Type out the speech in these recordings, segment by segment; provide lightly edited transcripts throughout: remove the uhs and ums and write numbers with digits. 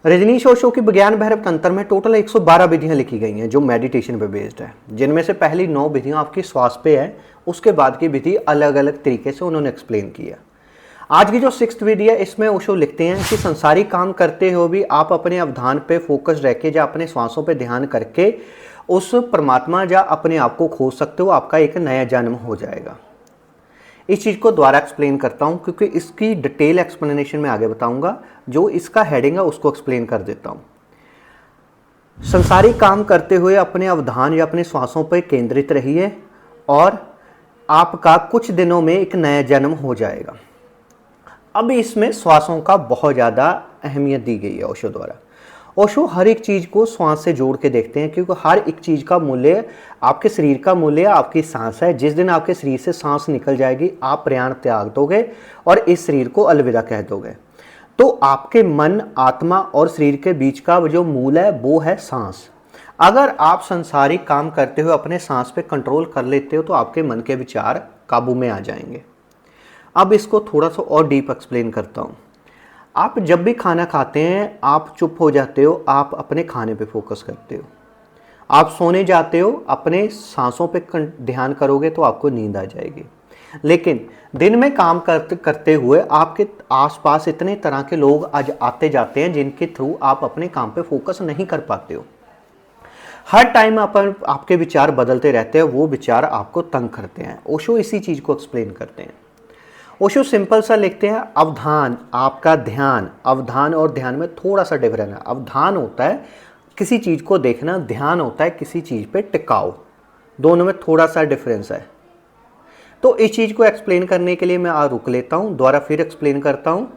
रजनीश ओशो की विज्ञान भैरव तंत्र में टोटल 112 विधियां लिखी गई हैं जो मेडिटेशन पे बेस्ड है, जिनमें से पहली 9 विधियां आपकी श्वास पे है। उसके बाद की विधि अलग अलग तरीके से उन्होंने एक्सप्लेन किया। आज की जो 6th विधि है, इसमें ओशो लिखते हैं कि संसारिक काम करते हुए भी आप अपने अवधान पे फोकस रह के या अपने श्वासों पे ध्यान करके उस परमात्मा या अपने आप को खोज सकते हो। आपका एक नया जन्म हो जाएगा। इस चीज़ को दोबारा एक्सप्लेन करता हूँ क्योंकि इसकी डिटेल एक्सप्लेनेशन मैं आगे बताऊंगा। जो इसका हेडिंग है उसको एक्सप्लेन कर देता हूँ। संसारिक काम करते हुए अपने अवधान या अपने श्वासों पर केंद्रित रहिए और आपका कुछ दिनों में एक नया जन्म हो जाएगा। अब इसमें श्वासों का बहुत ज़्यादा अहमियत दी गई है ओशो द्वारा। ओशो हर एक चीज़ को श्वास से जोड़ के देखते हैं क्योंकि हर एक चीज़ का मूल्य, आपके शरीर का मूल्य आपकी सांस है। जिस दिन आपके शरीर से सांस निकल जाएगी, आप प्राण त्याग दोगे और इस शरीर को अलविदा कह दोगे। तो आपके मन, आत्मा और शरीर के बीच का जो मूल है वो है सांस। अगर आप संसारिक काम करते हुए अपने सांस पे कंट्रोल कर लेते हो तो आपके मन के विचार काबू में आ जाएंगे। अब इसको थोड़ा सा और डीप एक्सप्लेन करता हूँ। आप जब भी खाना खाते हैं, आप चुप हो जाते हो, आप अपने खाने पे फोकस करते हो। आप सोने जाते हो, अपने सांसों पे ध्यान करोगे तो आपको नींद आ जाएगी। लेकिन दिन में काम करते हुए आपके आसपास इतने तरह के लोग आज आते जाते हैं जिनके थ्रू आप अपने काम पे फोकस नहीं कर पाते हो। हर टाइम आपके विचार बदलते रहते हैं, वो विचार आपको तंग करते हैं। ओशो इसी चीज़ को एक्सप्लेन करते हैं। ओशो सिंपल सा लिखते हैं, अवधान, आपका ध्यान। अवधान और ध्यान में थोड़ा सा डिफरेंस है। अवधान होता है किसी चीज़ को देखना, ध्यान होता है किसी चीज़ पे टिकाव। दोनों में थोड़ा सा डिफरेंस है। तो इस चीज़ को एक्सप्लेन करने के लिए मैं रुक लेता हूँ, दोबारा फिर एक्सप्लेन करता हूँ।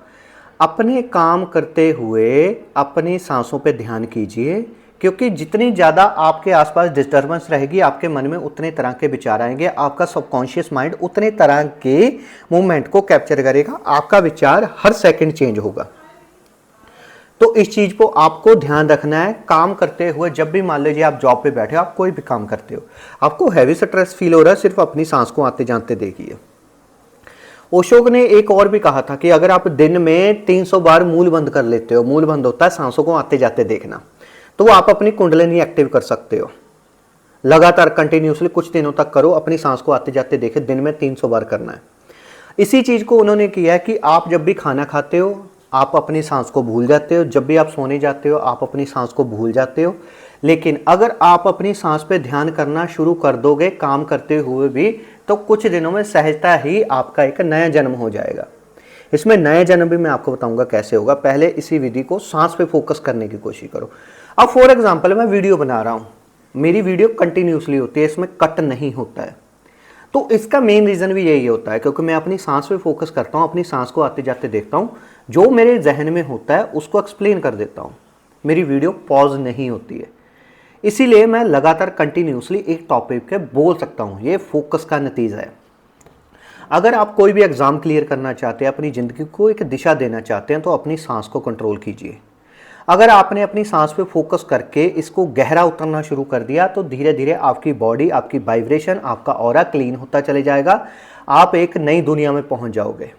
अपने काम करते हुए अपनी सांसों पे ध्यान कीजिए क्योंकि जितनी ज़्यादा आपके आसपास डिस्टर्बेंस रहेगी, आपके मन में उतने तरह के विचार आएंगे। आपका सबकॉन्शियस माइंड उतने तरह के मूवमेंट को कैप्चर करेगा। आपका विचार हर सेकंड चेंज होगा। तो इस चीज़ को आपको ध्यान रखना है काम करते हुए। जब भी मान लीजिए आप जॉब पे बैठे हो, आप कोई भी काम करते हो, आपको हैवी स्ट्रेस फील हो रहा है, सिर्फ अपनी सांस को आते जाते देखिए। ओशो ने एक और भी कहा था कि अगर आप दिन में 300 बार मूल बंद कर लेते हो, मूल बंद होता है सांसों को आते जाते देखना, तो आप अपनी कुंडलिनी एक्टिव कर सकते हो। लगातार कंटिन्यूसली कुछ दिनों तक करो, अपनी सांस को आते जाते देखे, दिन में 300 बार करना है। इसी चीज़ को उन्होंने किया है कि आप जब भी खाना खाते हो आप अपनी सांस को भूल जाते हो, जब भी आप सोने जाते हो आप अपनी सांस को भूल जाते हो। लेकिन अगर आप अपनी सांस पे ध्यान करना शुरू कर दोगे काम करते हुए भी, तो कुछ दिनों में सहजता ही आपका एक नया जन्म हो जाएगा। इसमें नया जन्म भी मैं आपको बताऊंगा कैसे होगा। पहले इसी विधि को सांस पे फोकस करने की कोशिश करो। अब फॉर एग्जांपल मैं वीडियो बना रहा हूँ, मेरी वीडियो कंटिन्यूसली होती है, इसमें कट नहीं होता है। तो इसका मेन रीज़न भी यही होता है क्योंकि मैं अपनी सांस पे फोकस करता हूँ, अपनी सांस को आते जाते देखता हूँ, जो मेरे जहन में होता है उसको एक्सप्लेन कर देता हूँ। मेरी वीडियो पॉज नहीं होती है, इसीलिए मैं लगातार कंटिन्यूसली एक टॉपिक पे बोल सकता हूँ। ये फोकस का नतीजा है। अगर आप कोई भी एग्ज़ाम क्लियर करना चाहते हैं, अपनी ज़िंदगी को एक दिशा देना चाहते हैं, तो अपनी सांस को कंट्रोल कीजिए। अगर आपने अपनी सांस पे फोकस करके इसको गहरा उतरना शुरू कर दिया तो धीरे धीरे आपकी बॉडी, आपकी वाइब्रेशन, आपका ऑरा क्लीन होता चले जाएगा। आप एक नई दुनिया में पहुंच जाओगे।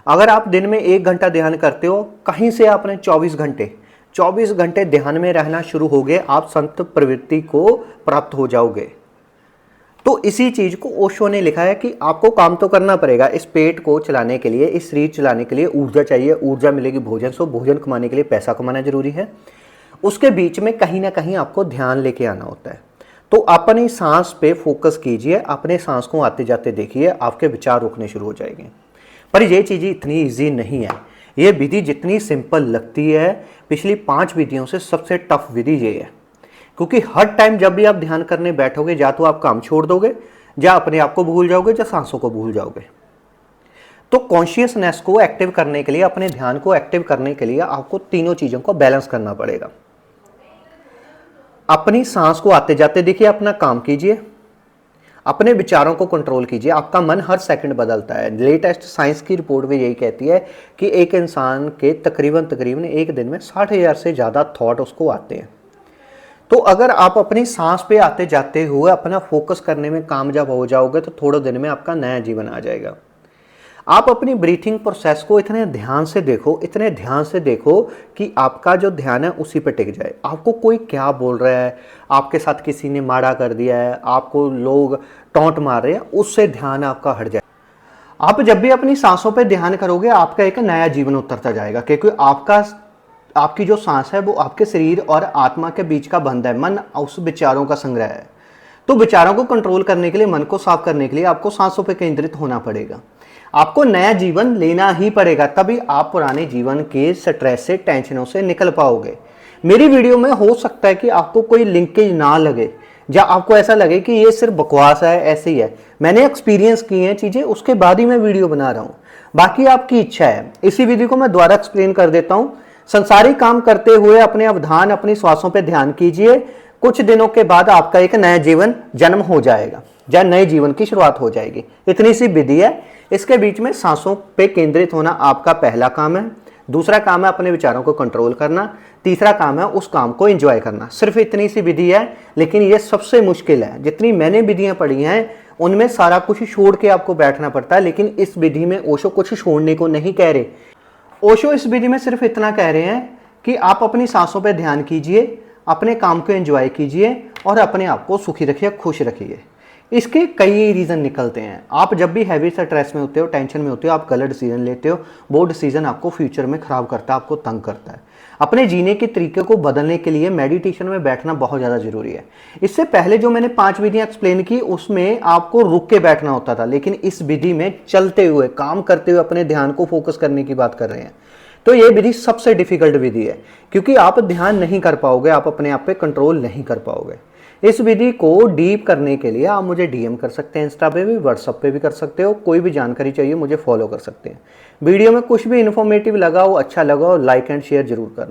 अगर आप दिन में 1 घंटा ध्यान करते हो, कहीं से आपने 24 घंटे ध्यान में रहना शुरू हो गए, आप संत प्रवृत्ति को प्राप्त हो जाओगे। तो इसी चीज को ओशो ने लिखा है कि आपको काम तो करना पड़ेगा। इस पेट को चलाने के लिए, इस शरीर चलाने के लिए ऊर्जा चाहिए। ऊर्जा मिलेगी भोजन से, भोजन कमाने के लिए पैसा कमाना जरूरी है। उसके बीच में कहीं ना कहीं आपको ध्यान लेके आना होता है। तो अपनी सांस पे फोकस कीजिए, अपने सांस को आते जाते देखिए, आपके विचार रुकने शुरू हो जाएंगे। पर यह चीज़ इतनी ईजी नहीं है। ये विधि जितनी सिंपल लगती है, पिछली 5 विधियों से सबसे टफ विधि ये है। क्योंकि हर टाइम जब भी आप ध्यान करने बैठोगे, या तो आप काम छोड़ दोगे, या अपने आप को भूल जाओगे, या सांसों को भूल जाओगे। तो कॉन्शियसनेस को एक्टिव करने के लिए, अपने ध्यान को एक्टिव करने के लिए आपको तीनों चीज़ों को बैलेंस करना पड़ेगा। अपनी सांस को आते जाते देखिए, अपना काम कीजिए, अपने विचारों को कंट्रोल कीजिए। आपका मन हर सेकंड बदलता है। लेटेस्ट साइंस की रिपोर्ट भी यही कहती है कि एक इंसान के तकरीबन एक दिन में 60,000 से ज़्यादा थॉट उसको आते हैं। तो अगर आप अपनी सांस पे आते जाते हुए अपना फोकस करने में कामयाब हो जाओगे तो थोड़े दिन में आपका नया जीवन आ जाएगा। आप अपनी ब्रीथिंग प्रोसेस को इतने ध्यान से देखो, इतने ध्यान से देखो कि आपका जो ध्यान है उसी पे टिक जाए। आपको कोई क्या बोल रहा है, आपके साथ किसी ने माड़ा कर दिया है, आपको लोग टॉन्ट मार रहे हैं, उससे ध्यान आपका हट जाए। आप जब भी अपनी सांसों पे ध्यान करोगे आपका एक नया जीवन उतरता जाएगा, क्योंकि आपकी जो सांस है वो आपके शरीर और आत्मा के बीच का बंध है। मन उस विचारों का संग्रह है। तो विचारों को कंट्रोल करने के लिए, मन को साफ करने के लिए आपको सांसों पे केंद्रित होना पड़ेगा। आपको नया जीवन लेना ही पड़ेगा, तभी आप पुराने जीवन के स्ट्रेस से, टेंशनों से निकल पाओगे। मेरी वीडियो में हो सकता है कि आपको कोई लिंकेज ना लगे, या आपको ऐसा लगे कि ये सिर्फ बकवास है, ऐसे ही है। मैंने एक्सपीरियंस की हैं चीजें, उसके बाद ही मैं वीडियो बना रहा हूं। बाकी आपकी इच्छा है। इसी विधि को मैं दोबारा एक्सप्लेन कर देता हूं। संसारिक काम करते हुए अपने अवधान, अपनी श्वासों पर ध्यान कीजिए। कुछ दिनों के बाद आपका एक नया जीवन जन्म हो जाएगा, या नए जीवन की शुरुआत हो जाएगी। इतनी सी विधि है। इसके बीच में सांसों पे केंद्रित होना आपका पहला काम है। दूसरा काम है अपने विचारों को कंट्रोल करना। तीसरा काम है उस काम को एंजॉय करना। सिर्फ इतनी सी विधि है, लेकिन ये सबसे मुश्किल है। जितनी मैंने विधियां पढ़ी हैं उनमें सारा कुछ छोड़ के आपको बैठना पड़ता है, लेकिन इस विधि में ओशो कुछ छोड़ने को नहीं कह रहे। ओशो इस विधि में सिर्फ इतना कह रहे हैं कि आप अपनी सांसों पर ध्यान कीजिए, अपने काम को एंजॉय कीजिए और अपने आप को सुखी रखिए, खुश रखिए। इसके कई रीज़न निकलते हैं। आप जब भी हैवी स्ट्रेस में होते हो, टेंशन में होते हो, आप गलत डिसीजन लेते हो, वो डिसीजन आपको फ्यूचर में ख़राब करता है, आपको तंग करता है। अपने जीने के तरीके को बदलने के लिए मेडिटेशन में बैठना बहुत ज़्यादा ज़रूरी है। इससे पहले जो मैंने 5 विधियाँ एक्सप्लेन की उसमें आपको रुक के बैठना होता था, लेकिन इस विधि में चलते हुए, काम करते हुए अपने ध्यान को फोकस करने की बात कर रहे हैं। तो ये विधि सबसे डिफिकल्ट विधि है, क्योंकि आप ध्यान नहीं कर पाओगे, आप अपने आप पे कंट्रोल नहीं कर पाओगे। इस विधि को डीप करने के लिए आप मुझे डीएम कर सकते हैं, इंस्टा पे भी, व्हाट्सएप पे भी कर सकते हो। कोई भी जानकारी चाहिए मुझे फॉलो कर सकते हैं। वीडियो में कुछ भी इन्फॉर्मेटिव लगा हो, अच्छा लगा हो, लाइक एंड शेयर जरूर करना।